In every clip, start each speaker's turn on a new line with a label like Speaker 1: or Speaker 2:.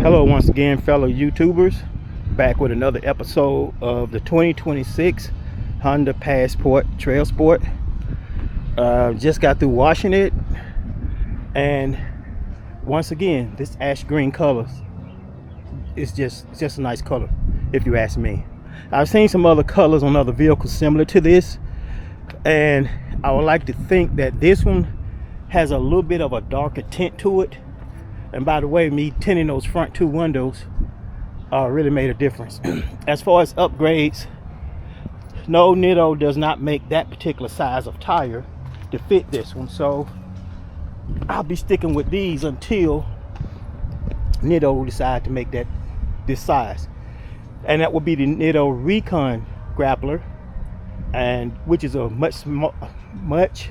Speaker 1: Hello once again, fellow YouTubers, back with another episode of the 2026 Honda Passport Trailsport. Just got through washing it, and once again, this ash green color is just a nice color, if you ask me. I've seen some other colors on other vehicles similar to this, and I would like to think that this one has a little bit of a darker tint to it. And by the way, me tinting those front two windows really made a difference. As far as upgrades, no, Nitto does not make that particular size of tire to fit this one, so I'll be sticking with these until Nitto will decide to make this size. And that will be the Nitto Recon Grappler, and which is a much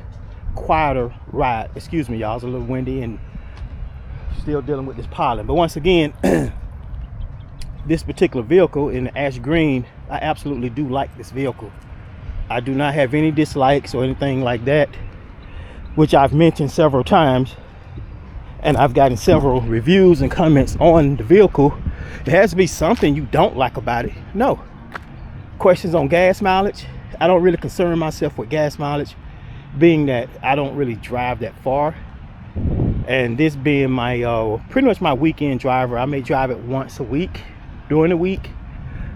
Speaker 1: quieter ride. Excuse me, y'all, it's a little windy and still dealing with this pollen. But once again, this particular vehicle in the ash green, I absolutely do like this vehicle. I do not have any dislikes or anything like that, which I've mentioned several times, and I've gotten several reviews and comments on the vehicle. There has to be something you don't like about it. No. Questions on gas mileage. I don't really concern myself with gas mileage, being that I don't really drive that far. And this being my pretty much my weekend driver. I may drive it once a week during the week,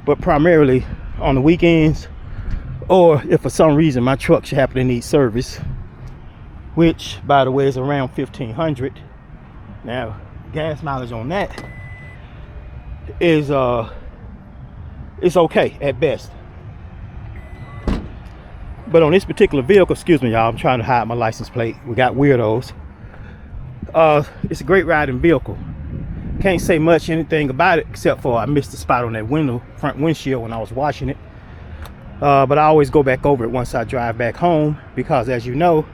Speaker 1: but primarily on the weekends, or if for some reason my truck should happen to need service, which by the way is around 1,500. Now gas mileage on that is it's okay at best. But on this particular vehicle, excuse me y'all, I'm trying to hide my license plate, we got weirdos. It's a great riding vehicle. Can't say much anything about it except for I missed the spot on that front windshield when I was washing it. But I always go back over it once I drive back home, because as you know,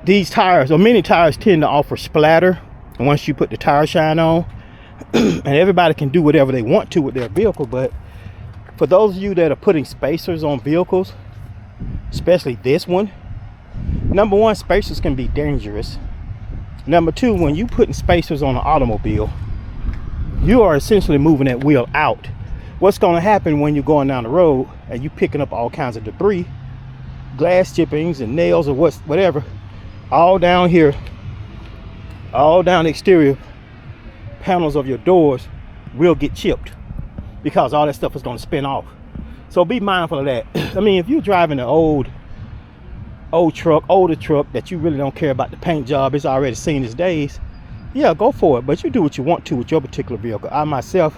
Speaker 1: these tires, or many tires, tend to offer splatter once you put the tire shine on. And everybody can do whatever they want to with their vehicle, but for those of you that are putting spacers on vehicles, especially this one, number one, spacers can be dangerous. Number two, when you putting spacers on an automobile, you are essentially moving that wheel out. What's going to happen when you're going down the road and you picking up all kinds of debris, glass chippings and nails or whatever, all down here, all down the exterior panels of your doors will get chipped, because all that stuff is going to spin off. So be mindful of that. I mean, if you're driving an older truck that you really don't care about the paint job, it's already seen its days, yeah, go for it. But you do what you want to with your particular vehicle. I myself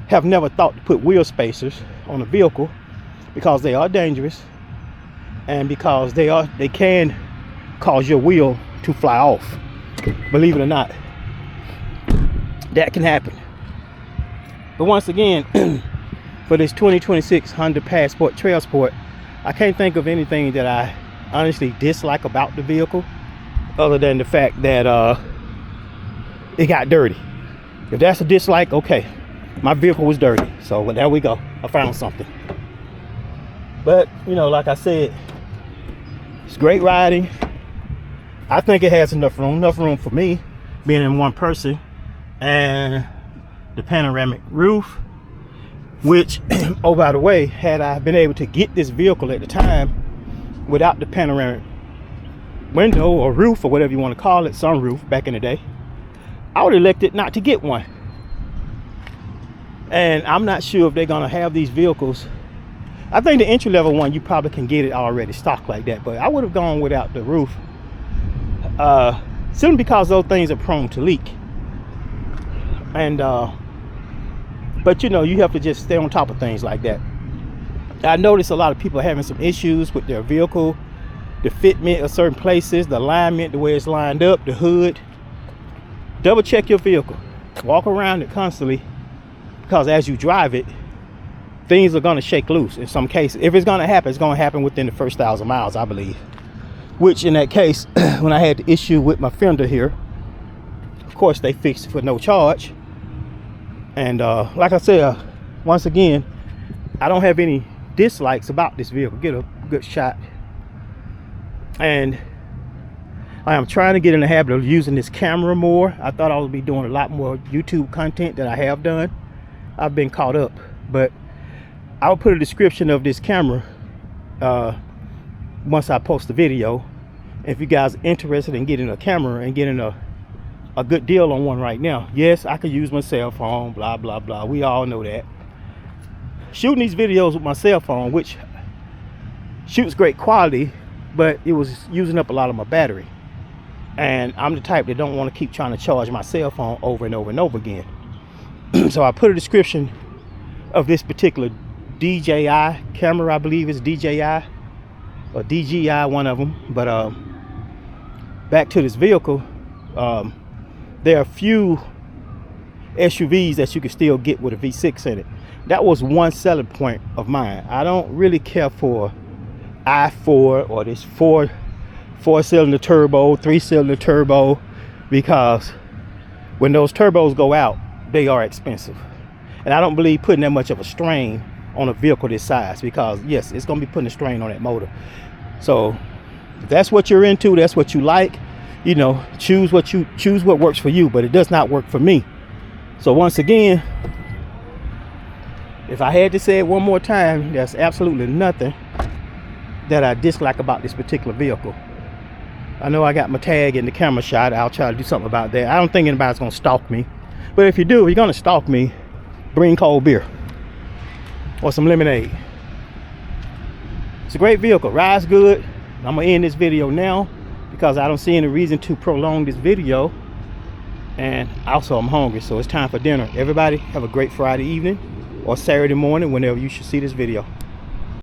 Speaker 1: have never thought to put wheel spacers on a vehicle, because they are dangerous, and because they can cause your wheel to fly off. Believe it or not, that can happen. But once again, for this 2026 Honda Passport Trailsport, I can't think of anything that I honestly dislike about the vehicle, other than the fact that it got dirty. If that's a dislike, okay, my vehicle was dirty, so there we go, I found something. But you know, like I said, it's great riding. I think it has enough room for me, being in one person, and the panoramic roof, which, oh by the way, had I been able to get this vehicle at the time without the panoramic window or roof, or whatever you want to call it, sunroof back in the day, I would have elected not to get one. And I'm not sure if they're gonna have these vehicles. I think the entry-level one, you probably can get it already stocked like that, but I would have gone without the roof, simply because those things are prone to leak. And but you know, you have to just stay on top of things like that. I noticed a lot of people are having some issues with their vehicle, the fitment of certain places, the alignment, the way it's lined up, the hood. Double check your vehicle, walk around it constantly, because as you drive it, things are going to shake loose in some cases. If it's going to happen, it's going to happen within the first 1,000 miles, I believe. Which in that case, when I had the issue with my fender here, of course they fixed it for no charge. And like I said, once again, I don't have any dislikes about this vehicle. Get a good shot. And I am trying to get in the habit of using this camera more. I thought I would be doing a lot more YouTube content than I have done. I've been caught up, but I'll put a description of this camera once I post the video. If you guys are interested in getting a camera and getting a good deal on one right now, yes, I could use my cell phone, blah blah blah, we all know that. Shooting these videos with my cell phone, which shoots great quality, but it was using up a lot of my battery, and I'm the type that don't want to keep trying to charge my cell phone over and over and over again. So I put a description of this particular DJI camera. I believe it's DJI or DJI, one of them. But back to this vehicle, there are a few SUVs that you can still get with a V6 in it. That was one selling point of mine. I don't really care for i4 or this four-cylinder turbo, 3-cylinder turbo, because when those turbos go out, they are expensive, and I don't believe putting that much of a strain on a vehicle this size, because yes, it's going to be putting a strain on that motor. So if that's what you're into, that's what you like, you know, choose what works for you, but it does not work for me. So once again, if I had to say it one more time, there's absolutely nothing that I dislike about this particular vehicle. I know I got my tag in the camera shot. I'll try to do something about that. I don't think anybody's going to stalk me, but if you do, you're going to stalk me, bring cold beer or some lemonade. It's a great vehicle, rides good. I'm gonna end this video now because I don't see any reason to prolong this video, and also I'm hungry, so it's time for dinner. Everybody have a great Friday evening or Saturday morning, whenever you should see this video.